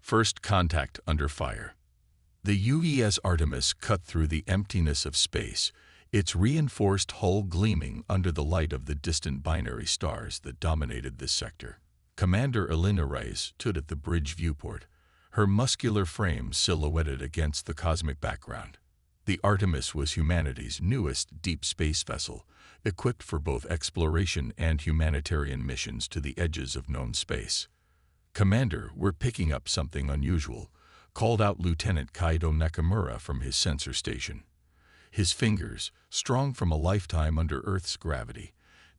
First contact under fire. The UES Artemis cut through the emptiness of space, its reinforced hull gleaming under the light of the distant binary stars that dominated this sector. Commander Elena Reyes stood at the bridge viewport, her muscular frame silhouetted against the cosmic background. The Artemis was humanity's newest deep space vessel, equipped for both exploration and humanitarian missions to the edges of known space. "Commander, we're picking up something unusual," called out Lieutenant Kaido Nakamura from his sensor station. His fingers, strong from a lifetime under Earth's gravity,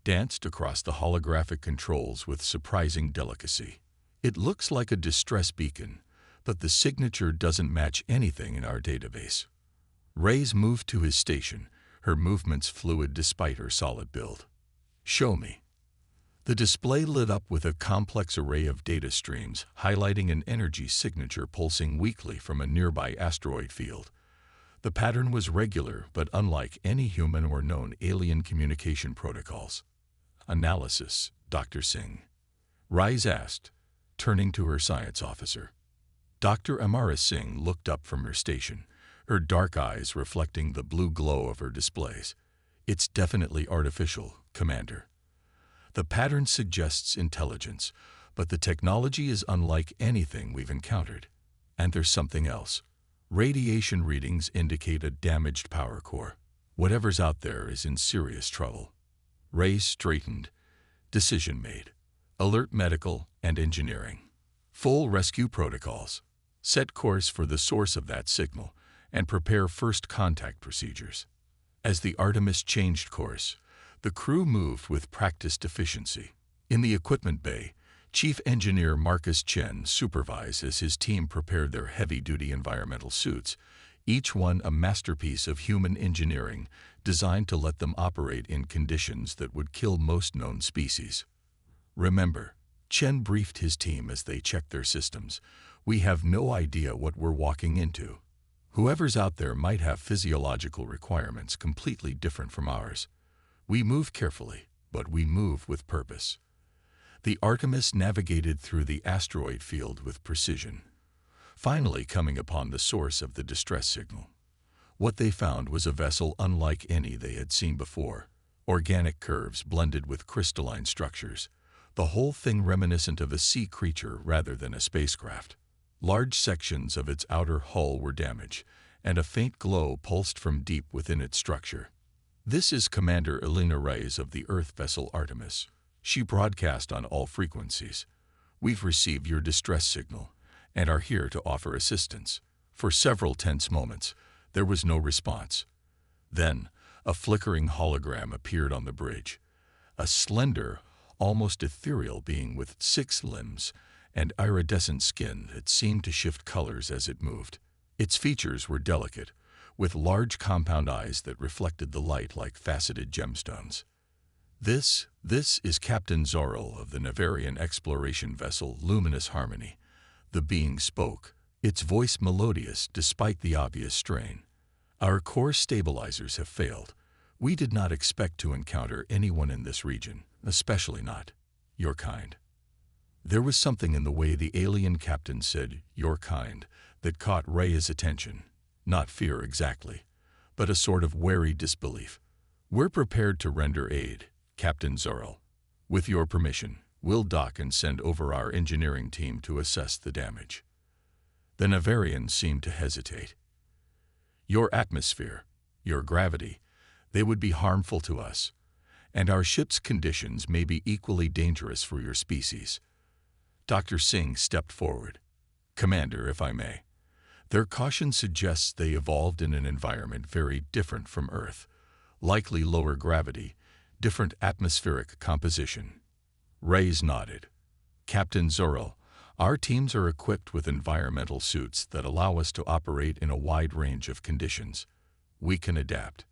danced across the holographic controls with surprising delicacy. "It looks like a distress beacon, but the signature doesn't match anything in our database." Reyes moved to his station, her movements fluid despite her solid build. "Show me." The display lit up with a complex array of data streams, highlighting an energy signature pulsing weakly from a nearby asteroid field. The pattern was regular, but unlike any human or known alien communication protocols. "Analysis, Dr. Singh?" Reyes asked, turning to her science officer. Dr. Immerse Singh looked up from her station, her dark eyes reflecting the blue glow of her displays. "It's definitely artificial, Commander. The pattern suggests intelligence, but the technology is unlike anything we've encountered. And there's something else. Radiation readings indicate a damaged power core. Whatever's out there is in serious trouble." Reyes straightened. Decision made. Alert medical and engineering. Full rescue protocols. Set course for the source of that signal and prepare first contact procedures. As the Artemis changed course, the crew moved with practiced efficiency. In the equipment bay, Chief Engineer Marcus Chen supervised as his team prepared their heavy-duty environmental suits, each one a masterpiece of human engineering designed to let them operate in conditions that would kill most known species. "Remember," Chen briefed his team as they checked their systems, "we have no idea what we're walking into. Whoever's out there might have physiological requirements completely different from ours. We move carefully, but we move with purpose." The Artemis navigated through the asteroid field with precision, finally coming upon the source of the distress signal. What they found was a vessel unlike any they had seen before, organic curves blended with crystalline structures, the whole thing reminiscent of a sea creature rather than a spacecraft. Large sections of its outer hull were damaged, and a faint glow pulsed from deep within its structure. "This is Commander Elena Reyes of the Earth vessel Artemis," she broadcast on all frequencies. "We've received your distress signal and are here to offer assistance." For several tense moments, there was no response. Then, a flickering hologram appeared on the bridge. A slender, almost ethereal being with 6 limbs and iridescent skin that seemed to shift colors as it moved. Its features were delicate, with large compound eyes that reflected the light like faceted gemstones. This is Captain Zoril of the Navarian exploration vessel Luminous Harmony." The being spoke, its voice melodious despite the obvious strain. "Our core stabilizers have failed. We did not expect to encounter anyone in this region, especially not your kind." There was something in the way the alien captain said "your kind" that caught Reyes' attention. Not fear exactly, but a sort of wary disbelief. "We're prepared to render aid, Captain Zoril. With your permission, we'll dock and send over our engineering team to assess the damage." The Navarian seemed to hesitate. "Your atmosphere, your gravity, they would be harmful to us, and our ship's conditions may be equally dangerous for your species." Dr. Singh stepped forward. "Commander, if I may, their caution suggests they evolved in an environment very different from Earth, likely lower gravity, different atmospheric composition." Reyes nodded. "Captain Zoril, our teams are equipped with environmental suits that allow us to operate in a wide range of conditions. We can adapt."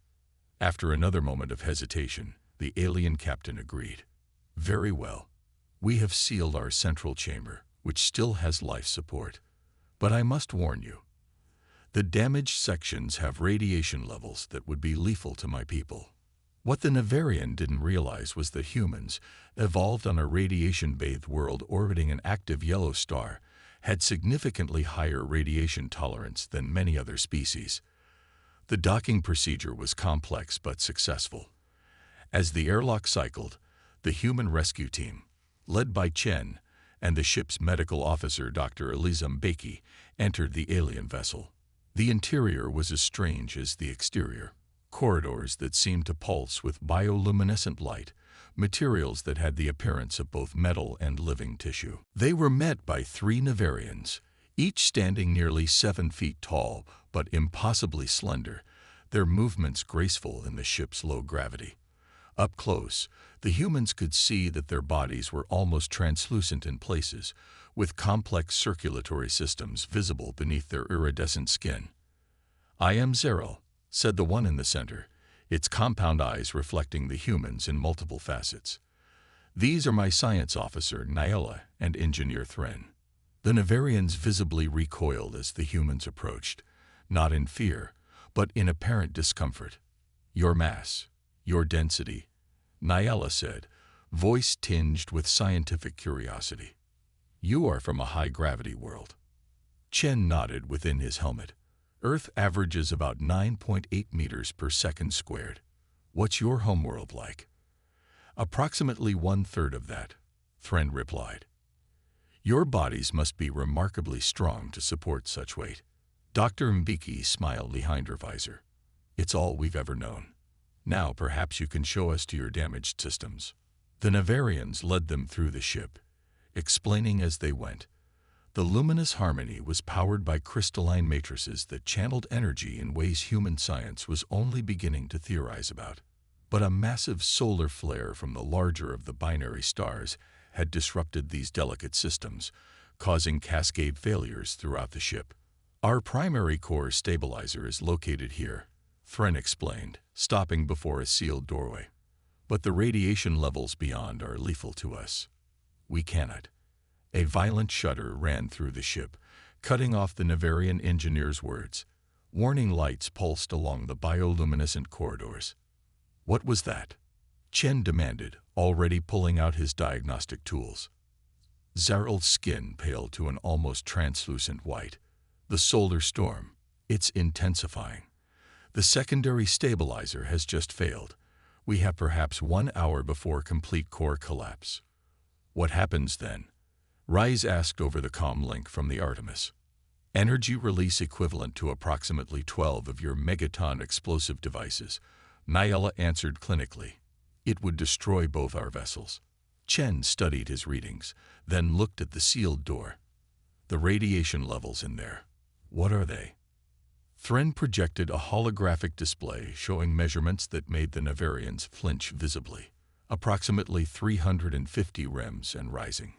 After another moment of hesitation, the alien captain agreed. "Very well. We have sealed our central chamber, which still has life support. But I must warn you, the damaged sections have radiation levels that would be lethal to my people." What the Navarian didn't realize was that humans, evolved on a radiation-bathed world orbiting an active yellow star, had significantly higher radiation tolerance than many other species. The docking procedure was complex but successful. As the airlock cycled, the human rescue team, led by Chen and the ship's medical officer Dr. Eliza Mbeki, entered the alien vessel. The interior was as strange as the exterior. Corridors that seemed to pulse with bioluminescent light, materials that had the appearance of both metal and living tissue. They were met by 3 narians, each standing nearly 7 feet tall but impossibly slender, their movements graceful in the ship's low gravity. Up close, the humans could see that their bodies were almost translucent in places, with complex circulatory systems visible beneath their iridescent skin. "I am Zeril," said the one in the center, its compound eyes reflecting the humans in multiple facets. "These are my science officer, Nyela, and engineer Thren." The Navarians visibly recoiled as the humans approached, not in fear, but in apparent discomfort. "Your mass, your density," Nyela said, voice tinged with scientific curiosity. "You are from a high-gravity world." Chen nodded within his helmet. "Earth averages about 9.8 meters per second squared. What's your homeworld like?" "Approximately 1/3 of that," Thren replied. "Your bodies must be remarkably strong to support such weight." Dr. Mbeki smiled behind her visor. "It's all we've ever known. Now perhaps you can show us to your damaged systems." The Navarians led them through the ship, explaining as they went. The luminous harmony was powered by crystalline matrices that channeled energy in ways human science was only beginning to theorize about. But a massive solar flare from the larger of the binary stars had disrupted these delicate systems, causing cascade failures throughout the ship. "Our primary core stabilizer is located here," Thren explained, stopping before a sealed doorway. "But the radiation levels beyond are lethal to us. We cannot." A violent shudder ran through the ship, cutting off the Navarian engineer's words. Warning lights pulsed along the bioluminescent corridors. "What was that?" Chen demanded, already pulling out his diagnostic tools. Zaril's skin paled to an almost translucent white. "The solar storm. It's intensifying. The secondary stabilizer has just failed. We have perhaps 1 hour before complete core collapse." "What happens then?" Rise asked over the comm link from the Artemis. "Energy release equivalent to approximately 12 of your megaton explosive devices," Nyela answered clinically. "It would destroy both our vessels." Chen studied his readings, then looked at the sealed door. "The radiation levels in there. What are they?" Thren projected a holographic display showing measurements that made the Navarians flinch visibly. "Approximately 350 rems and rising.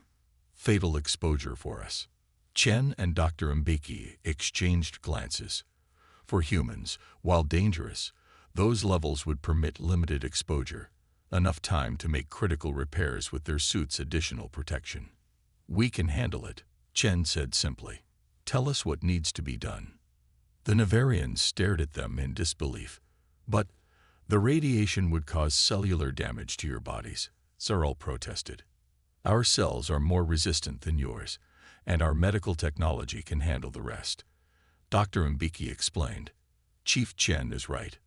Fatal exposure for us." Chen and Dr. Mbeki exchanged glances. For humans, while dangerous, those levels would permit limited exposure, enough time to make critical repairs with their suits' additional protection. "We can handle it," Chen said simply. "Tell us what needs to be done." The Navarians stared at them in disbelief. "But the radiation would cause cellular damage to your bodies," Zeril protested. "Our cells are more resistant than yours, and our medical technology can handle the rest." Dr. Mbeki explained. "Chief Chen is right.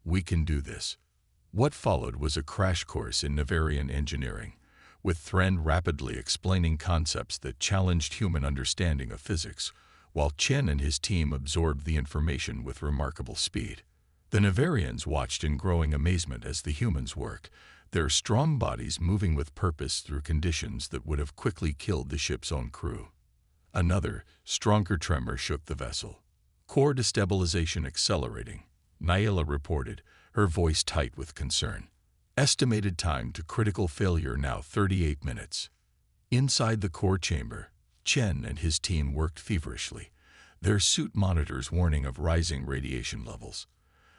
We can do this." What followed was a crash course in Navarian engineering, with Thren rapidly explaining concepts that challenged human understanding of physics, while Chen and his team absorbed the information with remarkable speed. The Navarians watched in growing amazement as the humans worked, their strong bodies moving with purpose through conditions that would have quickly killed the ship's own crew. Another, stronger tremor shook the vessel. "Core destabilization accelerating," Nyela reported, her voice tight with concern. "Estimated time to critical failure now 38 minutes. Inside the core chamber, Chen and his team worked feverishly, their suit monitors warning of rising radiation levels.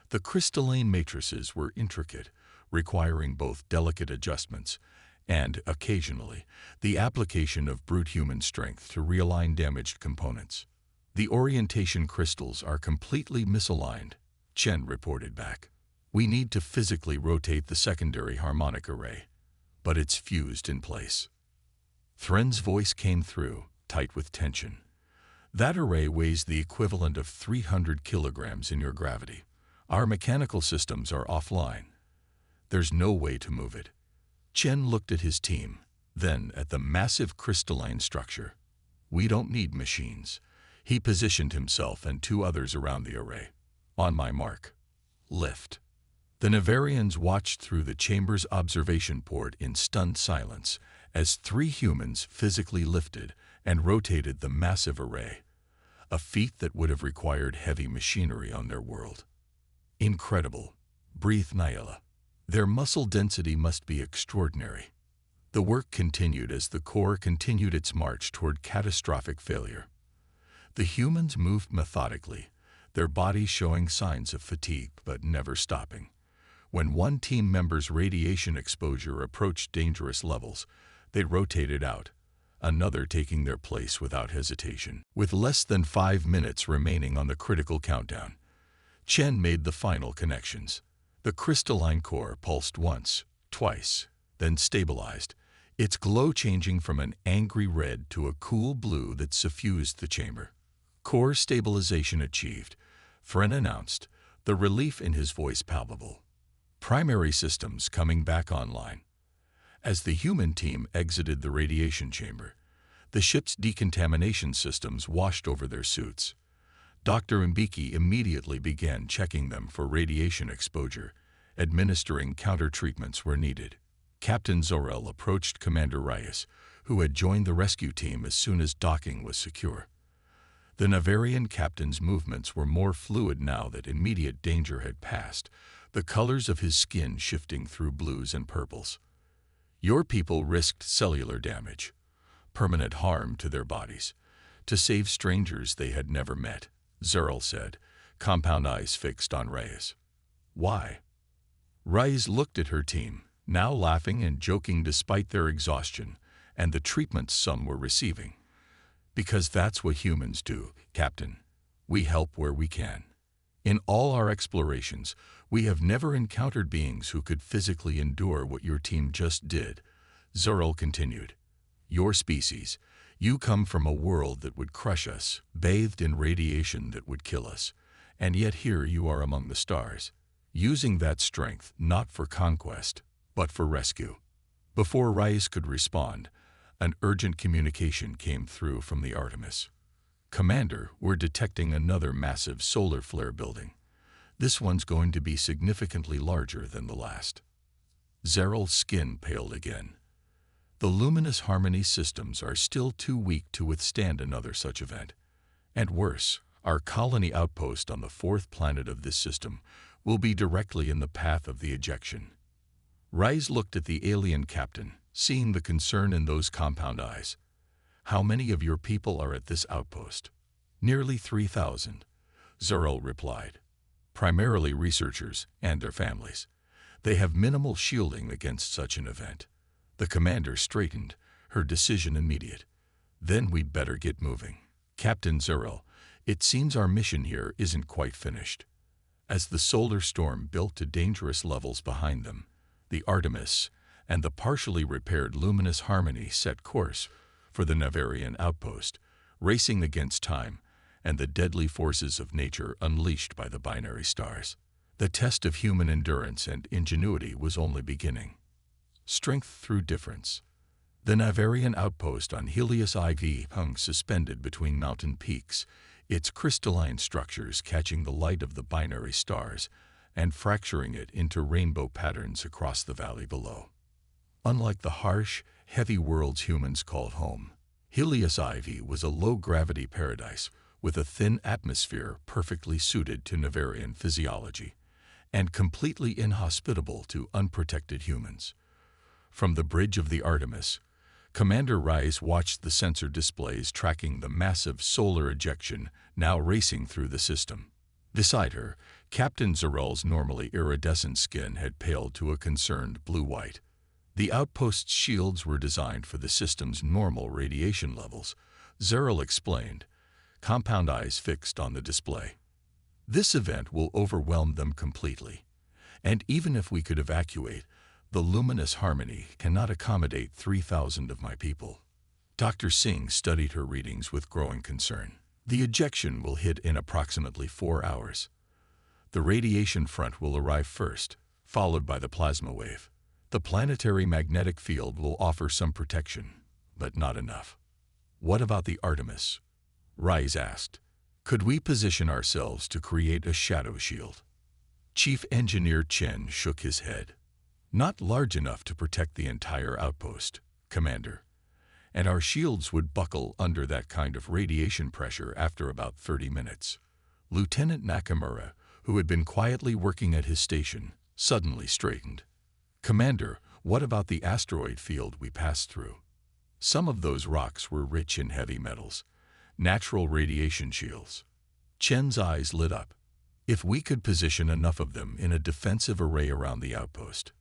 The crystalline matrices were intricate, requiring both delicate adjustments and, occasionally, the application of brute human strength to realign damaged components. "The orientation crystals are completely misaligned," Chen reported back. "We need to physically rotate the secondary harmonic array, but it's fused in place." Thren's voice came through, tight with tension. That array weighs the equivalent of 300 kilograms in your gravity. Our mechanical systems are offline. There's no way to move it. Chen looked at his team, then at the massive crystalline structure. We don't need machines. He positioned himself and two others around the array. On my mark. Lift. The Navarians watched through the chamber's observation port in stunned silence as three humans physically lifted and rotated the massive array, a feat that would have required heavy machinery on their world. Incredible, breathed Nyla. Their muscle density must be extraordinary. The work continued as the core continued its march toward catastrophic failure. The humans moved methodically, their bodies showing signs of fatigue but never stopping. When one team member's radiation exposure approached dangerous levels, they rotated out, another taking their place without hesitation. With less than 5 minutes remaining on the critical countdown, Chen made the final connections. The crystalline core pulsed once, twice, then stabilized, its glow changing from an angry red to a cool blue that suffused the chamber. Core stabilization achieved, Fren announced, the relief in his voice palpable. Primary systems coming back online. As the human team exited the radiation chamber, the ship's decontamination systems washed over their suits. Dr. Mbiki immediately began checking them for radiation exposure, administering counter-treatments where needed. Captain Zorel approached Commander Reyes, who had joined the rescue team as soon as docking was secure. The Navarian captain's movements were more fluid now that immediate danger had passed, the colors of his skin shifting through blues and purples. Your people risked cellular damage, permanent harm to their bodies, to save strangers they had never met, Zorel said, compound eyes fixed on Reyes. Why? Reyes looked at her team, now laughing and joking despite their exhaustion and the treatments some were receiving. Because that's what humans do, Captain. We help where we can. In all our explorations, we have never encountered beings who could physically endure what your team just did, Zorel continued. Your species, you come from a world that would crush us, bathed in radiation that would kill us, and yet here you are among the stars, using that strength not for conquest, but for rescue. Before Reyes could respond, an urgent communication came through from the Artemis. Commander, we're detecting another massive solar flare building. This one's going to be significantly larger than the last. Zorel's skin paled again. The luminous harmony systems are still too weak to withstand another such event. And worse, our colony outpost on the fourth planet of this system will be directly in the path of the ejection. Reyes looked at the alien captain, seeing the concern in those compound eyes. How many of your people are at this outpost? Nearly 3,000, Zorel replied. Primarily researchers and their families. They have minimal shielding against such an event. The commander straightened, her decision immediate. Then we'd better get moving. Captain Zorel, it seems our mission here isn't quite finished. As the solar storm built to dangerous levels behind them, the Artemis and the partially repaired luminous harmony set course for the Navarian outpost, racing against time and the deadly forces of nature unleashed by the binary stars. The test of human endurance and ingenuity was only beginning. Strength through difference. The Navarian outpost on Helios IV hung suspended between mountain peaks, its crystalline structures catching the light of the binary stars and fracturing it into rainbow patterns across the valley below. Unlike the harsh, heavy worlds humans called home, Helios IV was a low-gravity paradise with a thin atmosphere perfectly suited to Navarian physiology and completely inhospitable to unprotected humans. From the bridge of the Artemis, Commander Reyes watched the sensor displays tracking the massive solar ejection now racing through the system. Beside her, Captain Zorel's normally iridescent skin had paled to a concerned blue-white. The outpost's shields were designed for the system's normal radiation levels, Zorel explained, compound eyes fixed on the display. This event will overwhelm them completely, and even if we could evacuate, the luminous harmony cannot accommodate 3,000 of my people. Dr. Singh studied her readings with growing concern. The ejection will hit in approximately 4 hours. The radiation front will arrive first, followed by the plasma wave. The planetary magnetic field will offer some protection, but not enough. What about the Artemis? Rise asked. Could we position ourselves to create a shadow shield? Chief Engineer Chen shook his head. Not large enough to protect the entire outpost, Commander. And our shields would buckle under that kind of radiation pressure after about 30 minutes. Lieutenant Nakamura, who had been quietly working at his station, suddenly straightened. Commander, what about the asteroid field we passed through? Some of those rocks were rich in heavy metals, natural radiation shields. Chen's eyes lit up. If we could position enough of them in a defensive array around the outpost,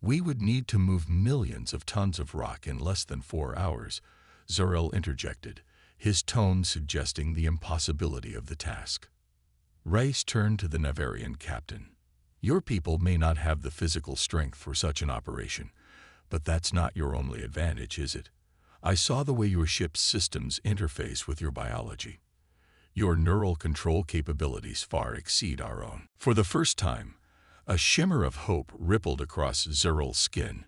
we would need to move millions of tons of rock in less than 4 hours, Zurel interjected, his tone suggesting the impossibility of the task. Rice turned to the Navarian captain. Your people may not have the physical strength for such an operation, but that's not your only advantage, is it? I saw the way your ship's systems interface with your biology. Your neural control capabilities far exceed our own. For the first time, a shimmer of hope rippled across Zurel's skin.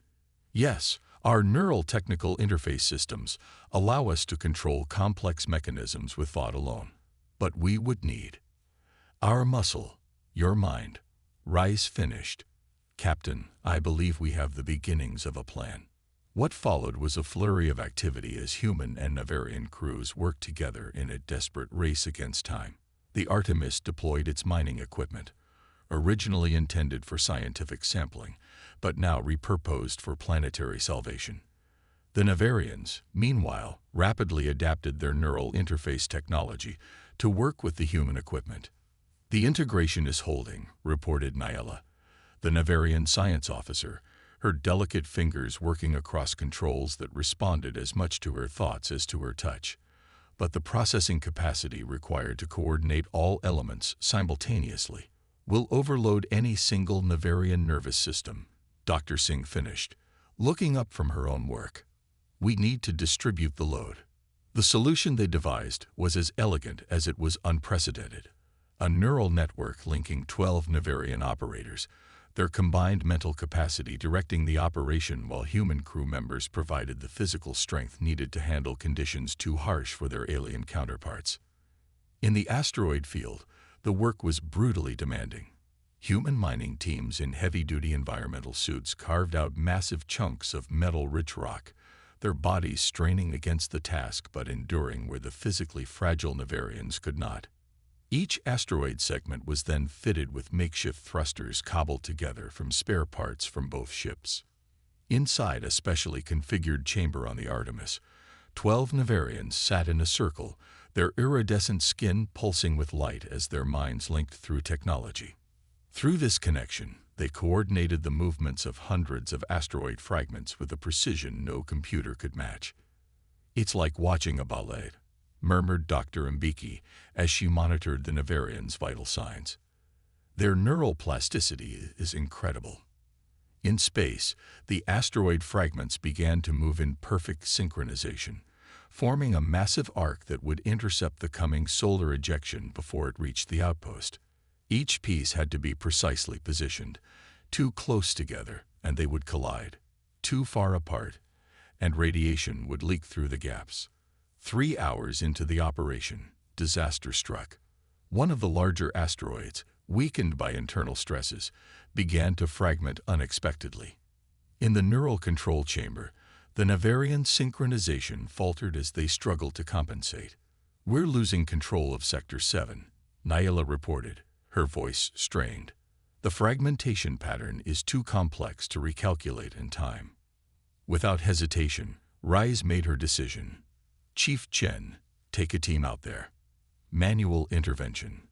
Yes, our neural technical interface systems allow us to control complex mechanisms with thought alone. But we would need our muscle, your mind. Rice finished. Captain, I believe we have the beginnings of a plan. What followed was a flurry of activity as human and Navarian crews worked together in a desperate race against time. The Artemis deployed its mining equipment, originally intended for scientific sampling, but now repurposed for planetary salvation. The Navarians, meanwhile, rapidly adapted their neural interface technology to work with the human equipment. The integration is holding, reported Nyella, the Navarian science officer, her delicate fingers working across controls that responded as much to her thoughts as to her touch. But the processing capacity required to coordinate all elements simultaneously will overload any single Navarian nervous system, Dr. Singh finished, looking up from her own work. We need to distribute the load. The solution they devised was as elegant as it was unprecedented. A neural network linking 12 Navarian operators, their combined mental capacity directing the operation while human crew members provided the physical strength needed to handle conditions too harsh for their alien counterparts. In the asteroid field, the work was brutally demanding. Human mining teams in heavy-duty environmental suits carved out massive chunks of metal-rich rock, their bodies straining against the task but enduring where the physically fragile Navarians could not. Each asteroid segment was then fitted with makeshift thrusters cobbled together from spare parts from both ships. Inside a specially configured chamber on the Artemis, 12 Navarians sat in a circle, their iridescent skin pulsing with light as their minds linked through technology. Through this connection, they coordinated the movements of hundreds of asteroid fragments with a precision no computer could match. It's like watching a ballet, murmured Dr. Mbeki as she monitored the Navarians' vital signs. Their neural plasticity is incredible. In space, the asteroid fragments began to move in perfect synchronization, forming a massive arc that would intercept the coming solar ejection before it reached the outpost. Each piece had to be precisely positioned, too close together, and they would collide, too far apart, and radiation would leak through the gaps. 3 hours into the operation, disaster struck. One of the larger asteroids, weakened by internal stresses, began to fragment unexpectedly. In the neural control chamber, the Navarian synchronization faltered as they struggled to compensate. We're losing control of Sector 7, Nyella reported, her voice strained. The fragmentation pattern is too complex to recalculate in time. Without hesitation, Rise made her decision. Chief Chen, take a team out there. Manual intervention.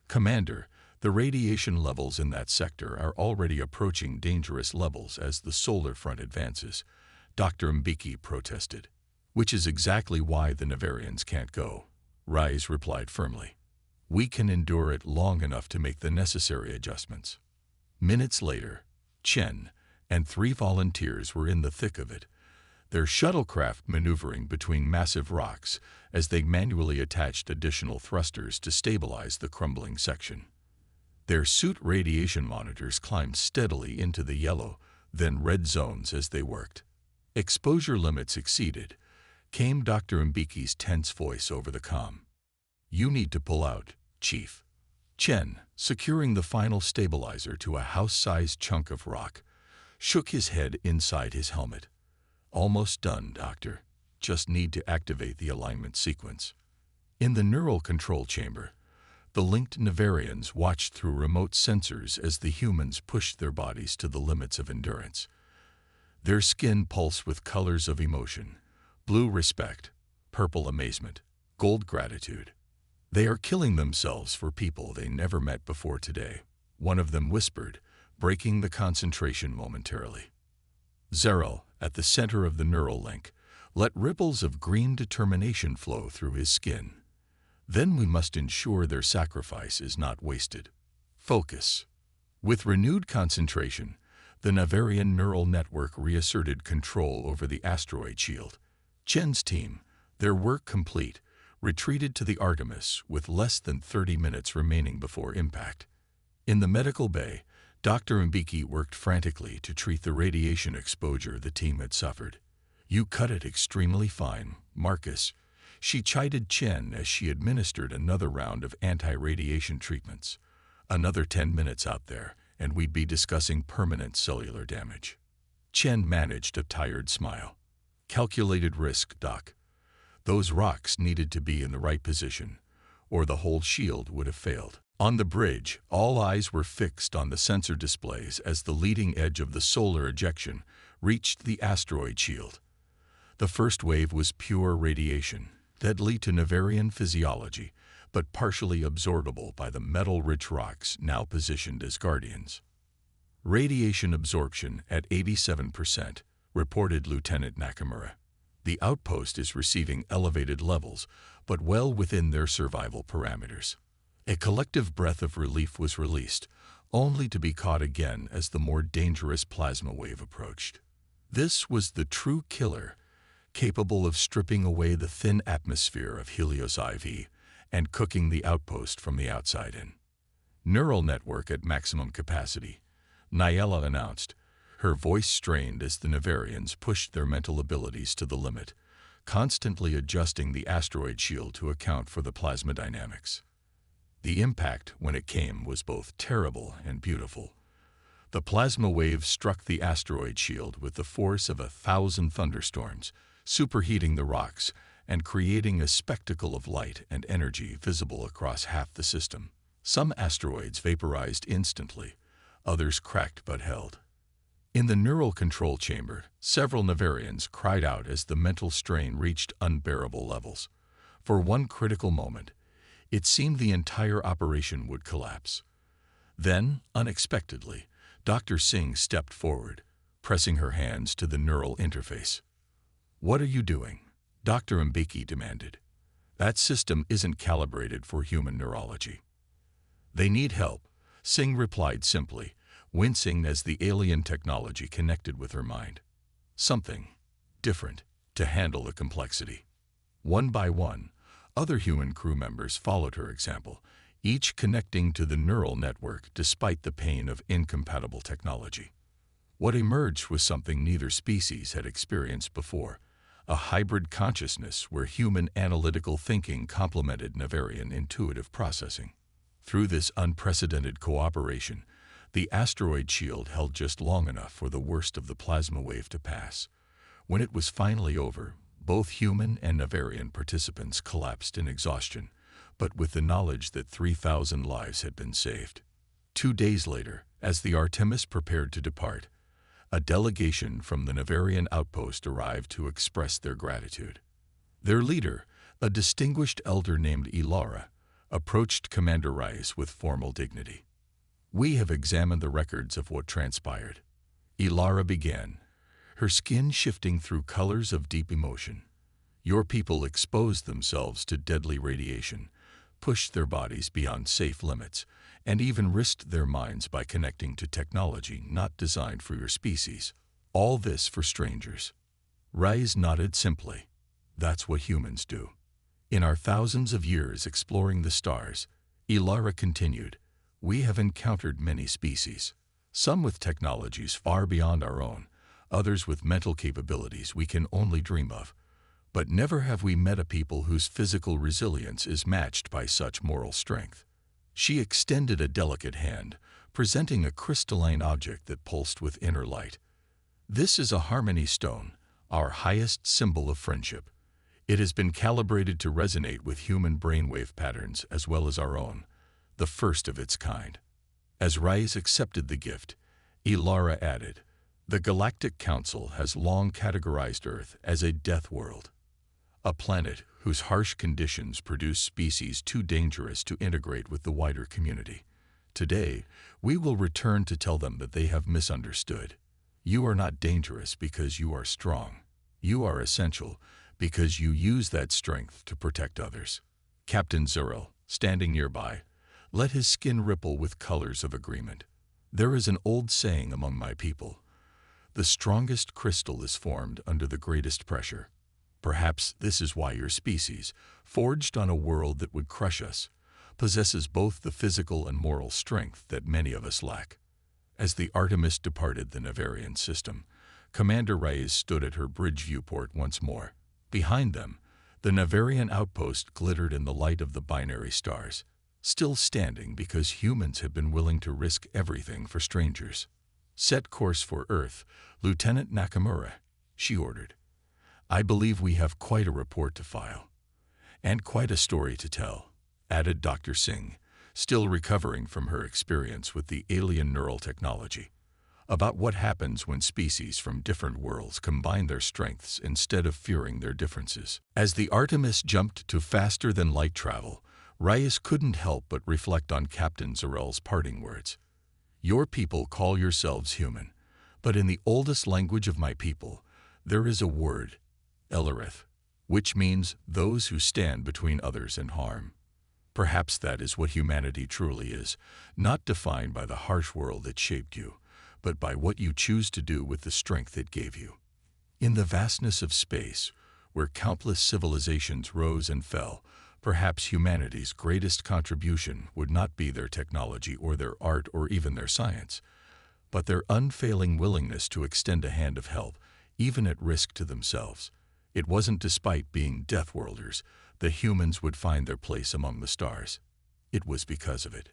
Commander, the radiation levels in that sector are already approaching dangerous levels as the solar front advances, Dr. Mbeki protested. Which is exactly why the Navarians can't go, Rise replied firmly. We can endure it long enough to make the necessary adjustments. Minutes later, Chen and 3 volunteers were in the thick of it, their shuttlecraft maneuvering between massive rocks as they manually attached additional thrusters to stabilize the crumbling section. Their suit radiation monitors climbed steadily into the yellow, then red zones as they worked. Exposure limits exceeded, came Dr. Mbiki's tense voice over the comm. "You need to pull out, Chief." Chen, securing the final stabilizer to a house-sized chunk of rock, shook his head inside his helmet. "Almost done, Doctor. Just need to activate the alignment sequence." In the neural control chamber, the linked Navarians watched through remote sensors as the humans pushed their bodies to the limits of endurance. Their skin pulsed with colors of emotion: blue respect, purple amazement, gold gratitude. "They are killing themselves for people they never met before today," one of them whispered, breaking the concentration momentarily. Zerel, at the center of the neural link, let ripples of green determination flow through his skin. "Then we must ensure their sacrifice is not wasted. Focus." With renewed concentration, the Navarian neural network reasserted control over the asteroid shield. Chen's team, their work complete, retreated to the Artemis with less than 30 minutes remaining before impact. In the medical bay, Dr. Mbiki worked frantically to treat the radiation exposure the team had suffered. "You cut it extremely fine, Marcus," she chided Chen as she administered another round of anti-radiation treatments. "Another 10 minutes out there, and we'd be discussing permanent cellular damage." Chen managed a tired smile. "Calculated risk, Doc. Those rocks needed to be in the right position, or the whole shield would have failed." On the bridge, all eyes were fixed on the sensor displays as the leading edge of the solar ejection reached the asteroid shield. The first wave was pure radiation, deadly to Navarian physiology, but partially absorbable by the metal-rich rocks now positioned as guardians. "Radiation absorption at 87%, reported Lieutenant Nakamura. The outpost is receiving elevated levels, but well within their survival parameters." A collective breath of relief was released, only to be caught again as the more dangerous plasma wave approached. This was the true killer, capable of stripping away the thin atmosphere of Helios IV and cooking the outpost from the outside in. "Neural network at maximum capacity," Nayela announced, her voice strained as the Navarians pushed their mental abilities to the limit, constantly adjusting the asteroid shield to account for the plasma dynamics. The impact, when it came, was both terrible and beautiful. The plasma wave struck the asteroid shield with the force of 1,000 thunderstorms, superheating the rocks and creating a spectacle of light and energy visible across half the system. Some asteroids vaporized instantly, others cracked but held. In the neural control chamber, several Navarians cried out as the mental strain reached unbearable levels. For one critical moment, it seemed the entire operation would collapse. Then, unexpectedly, Dr. Singh stepped forward, pressing her hands to the neural interface. "What are you doing?" Dr. Mbiki demanded. "That system isn't calibrated for human neurology." "They need help," Singh replied simply, wincing as the alien technology connected with her mind. "Something different to handle the complexity." One by one, other human crew members followed her example, each connecting to the neural network despite the pain of incompatible technology. What emerged was something neither species had experienced before: a hybrid consciousness where human analytical thinking complemented Navarian intuitive processing. Through this unprecedented cooperation, the asteroid shield held just long enough for the worst of the plasma wave to pass. When it was finally over, both human and Navarian participants collapsed in exhaustion, but with the knowledge that 3,000 lives had been saved. 2 days later, as the Artemis prepared to depart, a delegation from the Navarian outpost arrived to express their gratitude. Their leader, a distinguished elder named Ilara, approached Commander Rice with formal dignity. "We have examined the records of what transpired," Ilara began, her skin shifting through colors of deep emotion. "Your people exposed themselves to deadly radiation, pushed their bodies beyond safe limits, and even risked their minds by connecting to technology not designed for your species. All this for strangers. Rise nodded simply. That's what humans do. In our thousands of years exploring the stars, Ilara continued, we have encountered many species, some with technologies far beyond our own, others with mental capabilities we can only dream of. But never have we met a people whose physical resilience is matched by such moral strength. She extended a delicate hand, presenting a crystalline object that pulsed with inner light. This is a harmony stone, our highest symbol of friendship. It has been calibrated to resonate with human brainwave patterns as well as our own, the first of its kind. As Rais accepted the gift, Ilara added, the Galactic Council has long categorized Earth as a death world, a planet whose harsh conditions produce species too dangerous to integrate with the wider community. Today, we will return to tell them that they have misunderstood. You are not dangerous because you are strong. You are essential because you use that strength to protect others. Captain Zurel, standing nearby, let his skin ripple with colors of agreement. There is an old saying among my people, the strongest crystal is formed under the greatest pressure. Perhaps this is why your species, forged on a world that would crush us, possesses both the physical and moral strength that many of us lack. As the Artemis departed the Navarian system, Commander Reyes stood at her bridge viewport once more. Behind them, the Navarian outpost glittered in the light of the binary stars, still standing because humans have been willing to risk everything for strangers. Set course for Earth, Lieutenant Nakamura, she ordered. I believe we have quite a report to file. And quite a story to tell, added Dr. Singh, still recovering from her experience with the alien neural technology, about what happens when species from different worlds combine their strengths instead of fearing their differences. As the Artemis jumped to faster-than-light travel, Reyes couldn't help but reflect on Captain Zurel's parting words. Your people call yourselves human, but in the oldest language of my people, there is a word, Elareth, which means those who stand between others and harm. Perhaps that is what humanity truly is, not defined by the harsh world that shaped you, but by what you choose to do with the strength it gave you. In the vastness of space, where countless civilizations rose and fell, perhaps humanity's greatest contribution would not be their technology or their art or even their science, but their unfailing willingness to extend a hand of help, even at risk to themselves. It wasn't despite being Deathworlders, the humans would find their place among the stars. It was because of it.